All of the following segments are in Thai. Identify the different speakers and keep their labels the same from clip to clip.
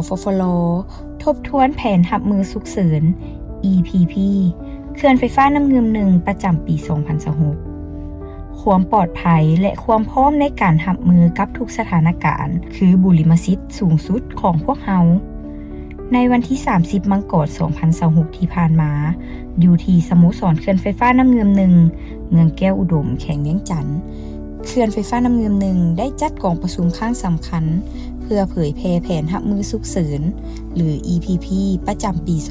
Speaker 1: ฟฟลทบทวนแผนรับมือฉุกเฉิน EPP เขื่อนไฟฟ้าน้ำเงิม1ประจำปี 2026 ความปลอดภัยและความพร้อมในการรับมือกับทุกสถานการณ์คือบุริมสิทธิ์สูงสุดของพวกเราในวันที่ 30 มังกร 2026 ที่ผ่านมาอยู่ที่สโมสรเขื่อนไฟฟ้าน้ำเงิม1เมืองแก้วอุดมแขวงเวียงจันทน์เขื่อนไฟฟ้าน้ำเงิม1ได้จัดกองประชุมครั้งสำคัญเพื่อเผยแพร่แผนรับมือฉุกเฉินหรือ EPP ประจำปี 2026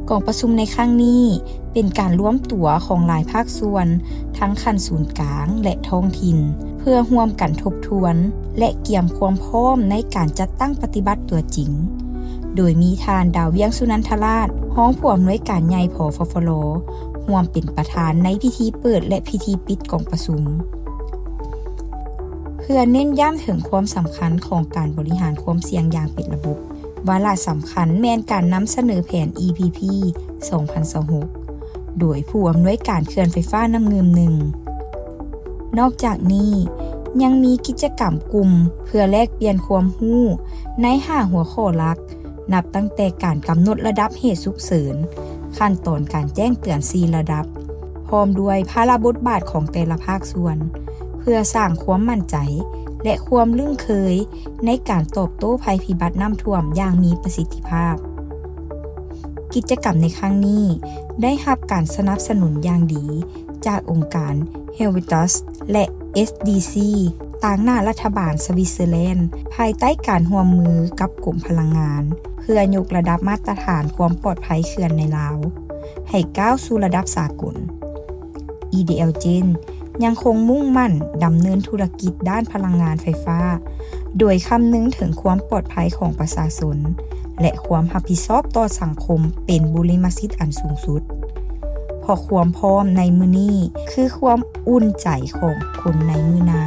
Speaker 1: กองประชุมในครั้งนี้เป็นการร่วมตัวของหลายภาคส่วนทั้งขั้นศูนย์กลางและท้องถิ่นเพื่อร่วมกันทบทวนและเกี่ยมความพร้อมในการจัดตั้งปฏิบัติตัวจริงโดยมีทานดาวเวียงสุนันทราชห้องผู้อำนวยการใหญ่ผฟฟลร่วมเป็นประธานในพิธีเปิดและพิธีปิดกองประชุมเพื่อเน้นย้ำถึงความสำคัญของการบริหารความเสี่ยงอย่างเป็นระบบวาระสำคัญแม่นการนำเสนอแผน EPP 2026 โดยผู้อำนวยการเขื่อนไฟฟ้าน้ำเงิม1นอกจากนี้ยังมีกิจกรรมกลุ่มเพื่อแลกเปลี่ยนความรู้ใน5หัวข้อหลักนับตั้งแต่การกำหนดระดับเหตุฉุกเฉินขั้นตอนการแจ้งเตือน4ระดับพร้อมด้วยภาระบทบาทของแต่ละภาคส่วนเพื่อสร้างความมั่นใจและความลื่นเคยในการตอบโต้ภัยพิบัติน้ำท่วมอย่างมีประสิทธิภาพกิจกรรมในครั้งนี้ได้รับการสนับสนุนอย่างดีจากองค์การ Helvetus และ SDC ต่างหน้ารัฐบาลสวิตเซอร์แลนด์ภายใต้การร่วมมือกับกรมพลังงานเพื่อยกระดับมาตรฐานความปลอดภัยเขื่อนในลาวให้ก้าวสู่ระดับสากล EDLGen ยังคงมุ่งมั่นดำเนินธุรกิจด้านพลังงานไฟฟ้าโดยคำนึงถึงความปลอดภัยของประชาชนและความรับผิดชอบต่อสังคมเป็นบุริมสิทธิ์อันสูงสุดเพราะความพร้อมในมื้อนี้คือความอุ่นใจของคนในมื้อหน้า